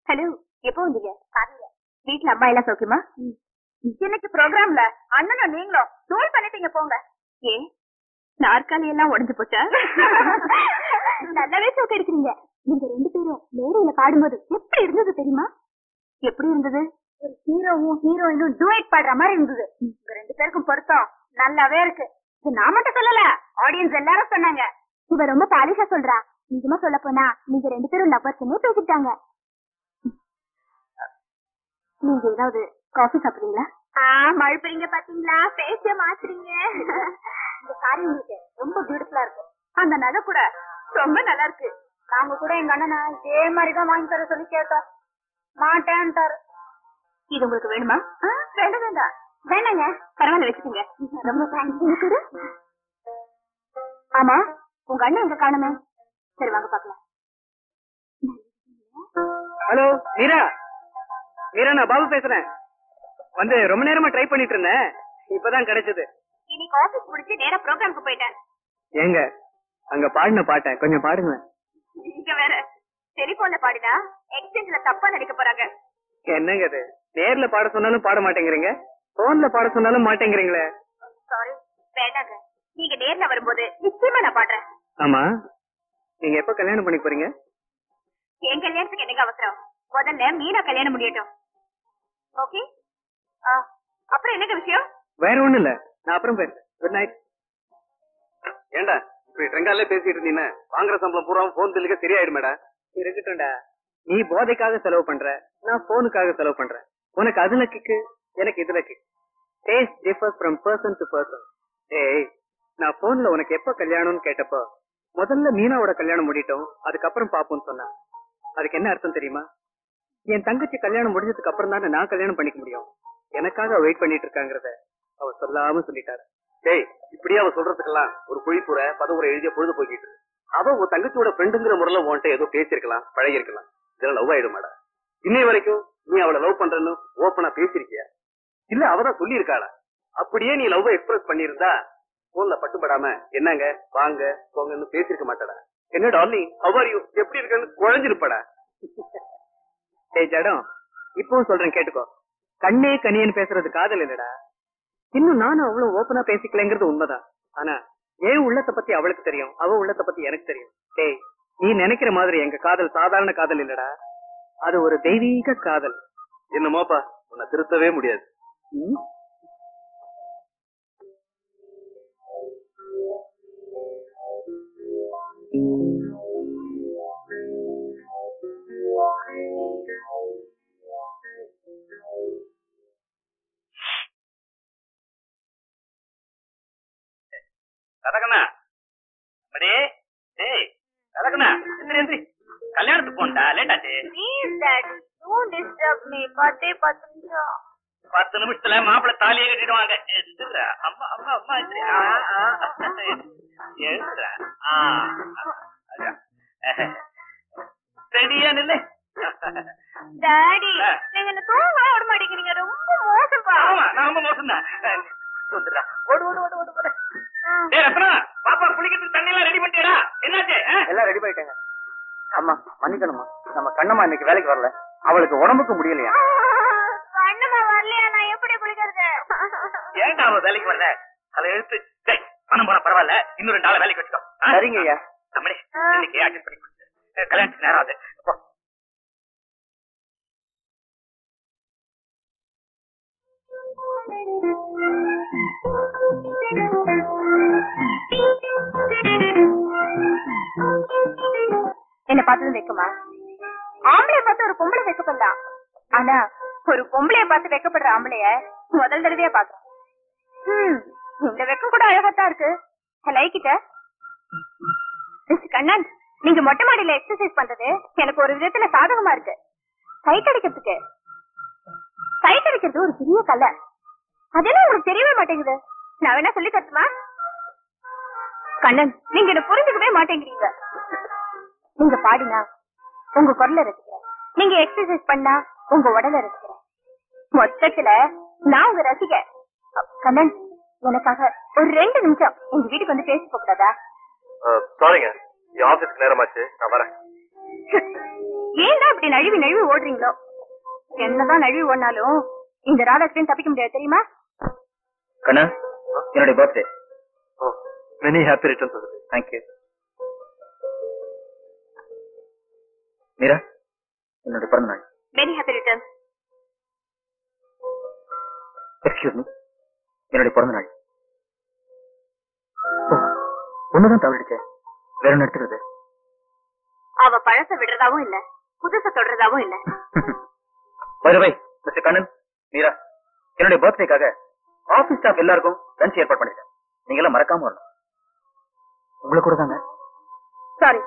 Hello, எப்போ வந்தீங்க? வீட்டுல அம்மா எல்லாம் சௌக்கியமா? இன்னைக்கு ப்ரோக்ராம்ல அண்ணனும் நீங்களும் தூள் பண்ணிட்டீங்க போங்க. ஏன் நாற்காலி எல்லாம் உடஞ்சு போச்சா? நல்லாவே சோக்க எடுக்கிறீங்க. நீங்க 2 பேரும் மேடையில பாடும்போது எப்படி இருந்தது தெரியுமா? எப்படி இருந்தது? ஒரு ஹீரோவும் ஹீரோயினும் டூயட் பாடுற மாதிரி இருந்தது. உங்க 2 பேருக்கும் பொருத்தம் நல்லாவே இருக்கு. நான் மட்டும் சொல்லல, ஆடியன்ஸ் எல்லாரும் சொன்னாங்க. இவ ரொம்ப பாலிஷா சொல்றா. நிஜமா சொல்ல போனா நீங்க 2 பேரும் லவ்வர்ஸ்னே பேசிட்டாங்க. நீங்க ஏதாவது காஃபி சாப்பிடுறீங்களா? மழுப்புறீங்க பாத்தீங்களா, பேச மாத்துறீங்க. இந்த சாரி உங்களுக்கு ரொம்ப பியூட்டிஃபுல்லா இருக்கு. அந்த நகை கூட ரொம்ப நல்லா இருக்கு. நாங்க கூட எங்க அண்ணனா இதே மாதிரிதான் வாங்கி தர சொல்லி கேட்டோம், மாட்டேன்ட்டாரு. இது உங்களுக்கு வேணுமா? வேண்டாம் வேண்டாம் வேண்டாங்க, பரவாயில்ல வச்சுக்கோங்க. ரொம்ப தேங்க்ஸ். ஆமா, உங்க அண்ணன் எங்க காணுமே? சரி வாங்க பாக்கலாம். ஹலோ மீரா. மீரா, நான் பாபு பேசுறேன். வந்து ரொம்ப நேரமா ட்ரை பண்ணிட்டு இருந்தேன், இப்பதான் கிடைச்சது. இன்னைக்கு ஆபீஸ் முடிச்சு நேரா ப்ரோக்ராமுக்கு போயிட்டேன். ஏங்க அங்க பாடின பாட்டை கொஞ்சம் பாடுங்க. நீங்க வேற டெலிபோன்ல பாடினா எக்ஸ்சேஞ்ச்ல தப்பா நடிக்க போறாங்க. என்னங்க இது, நேர்ல பாட சொன்னாலும் பாட மாட்டேங்கிறீங்க, போன்ல பாட சொன்னாலும் மாட்டேங்கிறீங்களே. சாரி, வேண்டாங்க. நீங்க நேர்ல வரும்போது நிச்சயமா நான் பாடுறேன். ஆமா, நீங்க எப்ப கல்யாணம் பண்ணி போறீங்க? என் கல்யாணத்துக்கு என்னங்க அவசரம்? முதல்ல மீனா கல்யாணம் முடியட்டும். ஓகே, அப்புறம் என்னங்க விஷயம்? வேற ஒண்ணு இல்ல, நான் அப்புறம் பேசுறேன். Good night. ஏண்டா இப்படி ட்ரெங்காலே பேசிட்டு இருந்தீங்கன்னா வாங்குற சம்பளம் பூரா போன் பில்லுக்கு சரியாயிடுமேடா. இருக்கட்டும்டா, நீ போதைக்காக செலவு பண்ற, நான் போனுக்காக செலவு பண்றேன். உனக்கு அதுல கிக்கு, எனக்கு இதுல kick. Taste differ from person to person. ஏய், நான் போன்ல உனக்கு எப்ப கல்யாணம்னு கேட்டப்போ முதல்ல மீனாவோட கல்யாணம் முடிட்டோம், அதுக்கப்புறம் பாப்போம்னு சொன்னா. அதுக்கு என்ன அர்த்தம் தெரியுமா? என் தங்கச்சி கல்யாணம் முடிஞ்சதுக்கு அப்புறம் தானே நான் கல்யாணம் பண்ணிக்க முடியும். எனக்காக வெயிட் பண்ணிட்டு இருக்காங்கறத அவ சொல்லாம சொல்லிட்டாரு. டேய், இப்படியே அவ சொல்றதுக்கெல்லாம் ஒரு குழிப்புற பதவுரை எழுதிய பொழுது போய்கிட்டு. அவ உன் தங்கச்சியோட ஃப்ரெண்டுங்கிற முறையில உன்கிட்ட ஏதோ பேசிருக்கலாம், பழகி இருக்கலாம். இதெல்லாம் லவ் ஆயிடுமாடா? இன்னை வரைக்கும் நீ அவளை லவ் பண்றன்னு ஓப்பனா பேசிருக்கியா? இல்ல அவதான் சொல்லி இருக்காளா? அப்படியே நீ லவ் எக்ஸ்பிரஸ் பண்ணிருந்தா போன்ல பட்டுப்படாம என்னங்க வாங்க போங்கன்னு பேசிருக்க மாட்டடா. என்ன டார்லிங், ஹவ் ஆர் யூ, எப்படி இருக்கன்னு குழஞ்சிருப்படா. டேய் ஜடம், இப்பவும் சொல்றேன் கேட்டுக்கோ. கண்ணே கனியன்னு பேசுறது காதல் இல்லடா. இன்னும் நானும் அவ்வளவு ஓப்பனா பேசிக்கலங்கிறது உண்மைதான். ஆனா ஏன் உள்ளத்தை பத்தி அவளுக்கு தெரியும், அவ உள்ளத்தை பத்தி எனக்கு தெரியும். டேய், நீ நினைக்கிற மாதிரி எங்க காதல் சாதாரண காதல் இல்லடா, அது ஒரு தெய்வீக காதல். என்னமோப்பா, உன்னை திருத்தவே முடியாது. கதகண்ணா, கதகண்ணா, எந்திரி, கல்யாணத்துக்கு போண்டா, லேட் ஆச்சு. Please daddy, don't disturb me. 10 நிமிஷம். 10 நிமிஷத்துல மாப்பிள்ளை தாலியை கட்டிடுவாங்க. அம்மா அம்மா அம்மா ரெடியா நில்லை. டாடி, நீங்க என்ன தூங்க விட மாட்டேங்கிறீங்க. ரொம்ப மோசம்பா. ஆமா, நான் ரொம்ப மோசம் தான். ஓடு ஓடு ஓடு ஓடு. டேய் ரத்னா, பாப்பா குளிக்கிறதுக்கு தண்ணி எல்லாம் ரெடி பண்ணிட்டியா? என்னாச்சு? எல்லாம் ரெடி பண்ணிட்டேங்க. அம்மா மன்னிக்கணுமா, நம்ம கண்ணம்மா இன்னைக்கு வேலைக்கு வரல, அவளுக்கு உடம்புக்கு முடியலையா. கண்ணம்மா வரலையா? நான் எப்படி குளிக்கிறது? ஏன்டா அவ வேலைக்கு வரல? அதை எடுத்து பணம் போன பரவாயில்ல, இன்னும் 2 நாள் வேலைக்கு வச்சுக்கோ. சரிங்க ஐயா. நம்மளே இன்னைக்கு அட்ஜஸ்ட் பண்ணி கொடுத்து கல்யாணத்துக்கு நேரம் ஆகுது. என்ன பார்த்தது வைக்குமா? ஆம்பளைய பார்த்து ஒரு பொம்பளை வைக்கப்படலாம், ஆனா ஒரு பொம்பளைய பார்த்து வைக்கப்படுற ஆம்பளைய முதல் தடவையா பாக்குறோம். இந்த வெக்கம் கூட அழகாத்தான் இருக்கு. Like it. கண்ணன், நீங்க மொட்டை மாடியில எக்ஸசைஸ் பண்றது எனக்கு ஒரு விதத்துல சாதகமா இருக்கு. சைட் அடிக்கிறதுக்கு சைட் அடிக்கிறது ஒரு பெரிய கலை. அதெல்லாம் உங்களுக்கு தெரியவே மாட்டேங்குது. நான் வேணா சொல்லி தரட்டுமா? கண்ணன், நீங்க என்ன புரிஞ்சுக்கவே மாட்டேங்கிறீங்க. நீங்க பாடினா உங்க குரல ரசிக்கிறேன், நீங்க எக்ஸசைஸ் பண்ணா உங்க உடலை ரசிக்கிறேன். மொத்தத்துல நான் உங்க ரசிக. கண்ணன், எனக்காக ஒரு 2 நிமிஷம் எங்க வீட்டுக்கு வந்து பேசி போக்கூடாதா? சாரிங்க, என் ஆபீஸ்க்கு நேரமாச்சு, நான் வரேன். ஏன்னா இப்படி நழுவி நழுவி ஓடுறீங்களோ? என்னதான் நழுவி ஓடினாலும் இந்த ராதாகிருஷ்ணன் தப்பிக்க முடியாது தெரியுமா? கண்ணா, என்னுடைய birthday. Many happy returns of the day. Thank you. Meera, என்னுடைய பிறந்த நாள். Many happy returns. Excuse me, என்னுடைய பிறந்த நாள். ஒண்ணுதான் தவறிடுச்சே, வேற ஒண்ணு எடுத்துக்கிறது. அவ பழச விடுறதாவும் இல்ல, புதுச தொடர்றதாவும் இல்ல. பை மிஸ்டர் கண்ணன், மீரா, என்னுடைய பர்த்டேக்காக ஆபீஸ் ஸ்டாஃப் எல்லாருக்கும் லஞ்ச் ஏற்பாடு பண்ணிருக்கேன். நீங்க எல்லாம் மறக்காம வரணும். உங்களுக்கு கூட தாங்க. சாரி,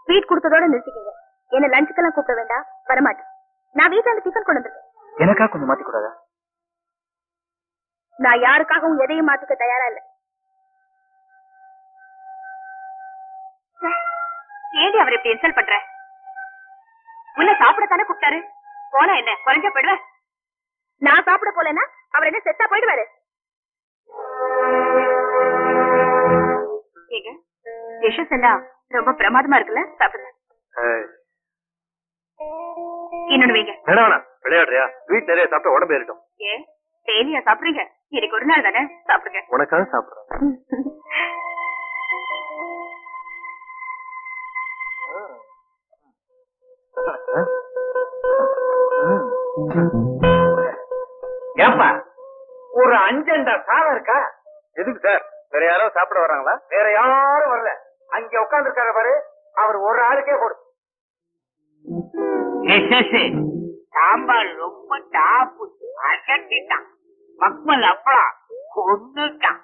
ஸ்வீட் கொடுத்ததோட நிறுத்திக்கீங்க. என்ன லஞ்சுக்கெல்லாம் கூப்பிட வேண்டாம், வரமாட்டேன். நான் வீட்டுல இருந்து டிஃபன் கொண்டு வந்திருக்கேன். எனக்கா கொஞ்சம் மாத்தி கூடாதா? நான் யாருக்காகவும் எதையும் மாத்திக்க தயாரா இல்ல. ஏடி அவர் இப்படி இன்சல்ட் பண்ற? உள்ள சாப்பிடத்தானே கூப்பிட்டாரு, போனா என்ன குறைஞ்ச போயிடுவ? நான் சாப்பிட போலன்னா அவர் என்ன செத்தா போயிடுவாரு? ஏங்க, டிஷஸ் எல்லாம் ரொம்ப பிரமாதமா இருக்குல்ல, சாப்பிடுங்க. இன்னொன்னு வைங்க. வேணாம், விளையாடுறியா? ஸ்வீட் நிறைய சாப்பிட்டா உடம்பு ஏறிடும். ஏன் டெய்லியா சாப்பிடுறீங்க? இன்னைக்கு ஒரு நாள் தானே, சாப்பிடுங்க. உனக்காக சாப்பிடுறேன். ஏப்பா, ஒரு 5 அண்டா சாதம் இருக்கா? எதுக்கு சார்? வேற யாராவது சாப்பிட வர்றாங்களா? வேற யாரும் வரல. அங்க உட்கார்ந்து இருக்காரு பாரு, அவர் ஒரு ஆளுக்கே கொடு. சாம்பார் ரொம்ப டாப்பு, அசட்டிட்டான். மக்மல் அப்பளம் கொன்னுட்டான்.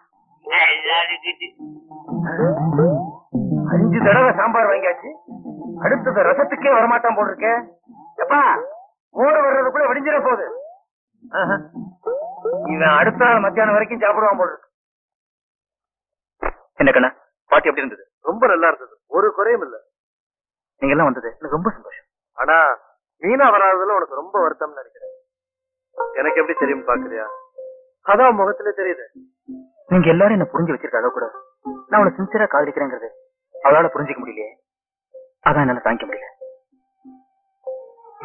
5 தடவை சாம்பார் வாங்கியாச்சு, அடுத்தது ரசத்துக்கே வரமாட்டான் போல் இருக்க. எப்பா, ஓடு வர்றதுக்குள்ள விடிஞ்சிட போகுது. இவன் அடுத்த நாள் மத்தியானம் வரைக்கும் சாப்பிடுவான் போல் இருக்கு. என்ன கண்ணா, பாட்டி எப்படி இருந்தது? ரொம்ப நல்லா இருந்தது, ஒரு குறையும் இல்ல. நீங்க எல்லாம் வந்தது எனக்கு ரொம்ப சந்தோஷம். ஆனா மீனா வராததுல உனக்கு ரொம்ப வருத்தம்னு நினைக்கிறேன். எனக்கு எப்படி தெரியும் பாக்குறியா? அதான் முகத்துல தெரியுது. நீங்க எல்லாரும் என்ன புரிஞ்சு வச்சிருக்க அளவு கூட நான் அவளை சின்சியரா காதலிக்கிறேங்கிறது அவளால புரிஞ்சிக்க முடியலையே. அதான் என்னால தாங்கிக்க முடியல.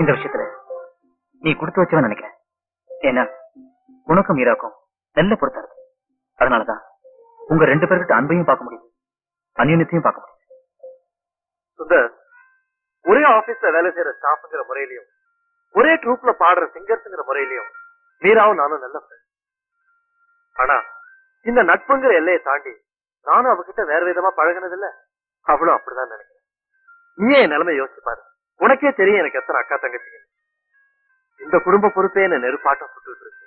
இந்த விஷயத்துல நீ கொடுத்து வச்சவன் நினைக்கிறேன். ஏன்னா உனக்கும் மீராக்கும் நல்ல பொருத்தம் இருக்கு. அதனாலதான் உங்க 2 பேர்கிட்ட அன்பையும் பார்க்க முடியுது, அந்நியத்தையும் பார்க்க முடியுது. சுந்தர், ஒரே ஆபீஸ்ல வேலை செய்யற ஸ்டாஃப்ங்கிற முறையிலையும் ஒரே ட்ரூப்ல பாடுற சிங்கர்ஸ்ங்கிற முறையிலையும் மீராவும் நானும் நல்ல ஃப்ரெண்ட். ஆனா இந்த நட்புங்கிற எல்லையை தாண்டி நானும் அவகிட்ட வேற விதமா பழகினது இல்ல, அவளும் அப்படிதான் நினைக்கிறேன். நீயே என் நிலைமை யோசிச்சு பாரு. உனக்கே தெரியும் எனக்கு எத்தனை அக்கா தங்கச்சிங்க. இந்த குடும்ப பொறுப்பே என்ன நெருப்பாட்டம் சுட்டுட்டு இருக்கு.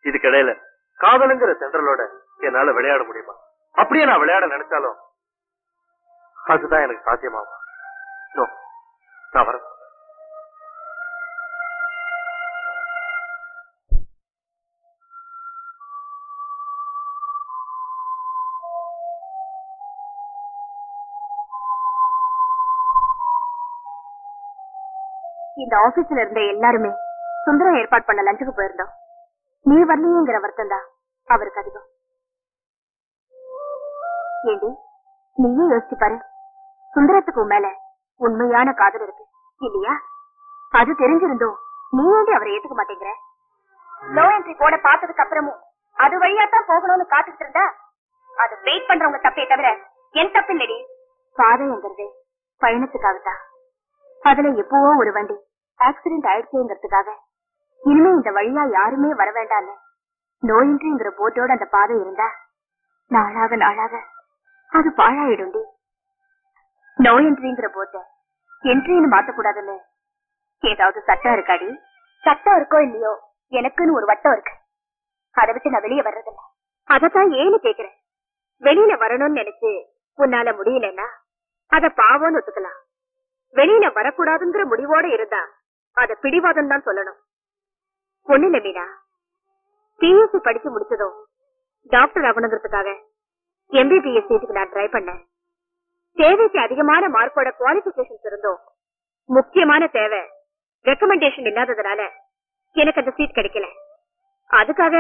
இதுக்கிடையில காதலுங்கிற சென்ட்ரலோட என்னால விளையாட முடியுமா? அப்படியே நான் விளையாட நினைச்சாலும் அதுதான் எனக்கு சாத்தியமாகும். நான் வரேன். இந்த ஆபீஸ்ல இருந்த எல்லாருமே சுந்தரம் ஏற்பாடு பண்ண லஞ்சுக்கு போயிருந்தோம். நீ வரலையேங்கிற வருத்தம் தான் அவருக்கு அதிகம். ஏண்டி, நீயே யோசிச்சு பாரு. சுந்தரத்துக்கு மேல உண்மையான காதல் இருக்கு இல்லையா? அது தெரிஞ்சிருந்தோம் நீ ஏண்டி அவரை ஏத்துக்க மாட்டேங்கிற? லோ என்ட்ரி போட பார்த்ததுக்கு அப்புறமும் அது வழியாத்தான் போகணும்னு காத்துட்டு இருந்தா அது வெயிட் பண்றவங்க தப்பே தவிர என் தப்பு இல்லடி. பாதைங்கிறது பயணத்துக்காகத்தான். அதுல எப்பவோ ஒரு வண்டி ஆக்சிடென்ட் ஆயிடுச்சுங்கிறதுக்காக இனிமே இந்த வழியா யாருமே வர வேண்டான்னு நோ என்ட்ரிங்கிற போட்டோட அந்த பாதை இருந்தா நாளாக நாளாக அது பாழாயிடும்டி. நோ என்ட்ரிங்கிற போட்ட என்ட்ரின்னு மாத்தக்கூடாதுன்னு ஏதாவது சட்டம் இருக்காடி? சட்டம் இருக்கோ இல்லையோ, எனக்குன்னு ஒரு வட்டம் இருக்கு. அதை விட்டு நான் வெளியே வர்றதில்ல. அதத்தான் ஏன்னு கேக்குறேன். வெளியில வரணும்னு நினைச்சு உன்னால முடியலன்னா அத பாவம்னு ஒத்துக்கலாம். வெளியில வரக்கூடாதுங்கிற முடிவோட இருந்தா அத பிடிவாதம் தான் சொல்லணும். ஒண்ணு இல்ல மீனா, பிஎஸ்சி படிச்சு முடிச்சதும் டாக்டர் ஆகணுங்கிறதுக்காக எம்பிபிஎஸ் சீட்டுக்கு நான் ட்ரை பண்ணேன். தேவைக்கு அதிகமான மார்க்கோட குவாலிபிகேஷன்ஸ் இருந்தோம். முக்கியமான தேவை ரெக்கமெண்டேஷன் இல்லாததுனால எனக்கு அந்த சீட் கிடைக்கல. அதுக்காக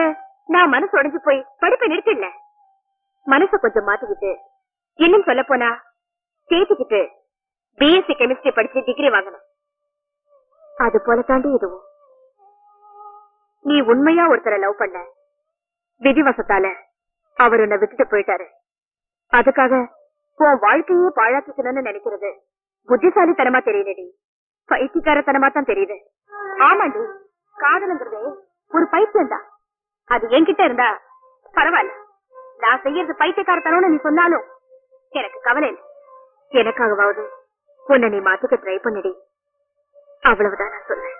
நான் மனசு உடைஞ்சு போய் படிப்பை நிறுத்திடல. மனசை கொஞ்சம் மாத்திக்கிட்டு, இன்னும் சொல்ல போனா சேர்த்துக்கிட்டு பிஎஸ்சி கெமிஸ்ட்ரி படிச்சு டிகிரி வாங்கணும். அது போல தாண்டி இதுவும். நீ உண்மையா ஒருத்தரை லவ் பண்ண, விதிவசத்தால அவர் உன்னை விட்டுட்டு போயிட்டாரு. அதுக்காக உன் வாழ்க்கையே பாழாக்கிக்கணும்னு நினைக்கிறது புத்திசாலித்தனமா தெரியலடி, பைத்தியக்காரத்தனமா தான் தெரியுது. ஆமாண்டி, காதலுங்கிறது ஒரு பைத்தியம் தான். அது என்கிட்ட இருந்தா பரவாயில்ல. நான் செய்யறது பைத்தியக்காரத்தனம்னு நீ சொன்னாலும் எனக்கு கவலை இல்லை. எனக்காகவாவது உன்னை நீ மாத்திக்க ட்ரை பண்ணிடி, அவ்வளவுதான் நான் சொல்றேன்.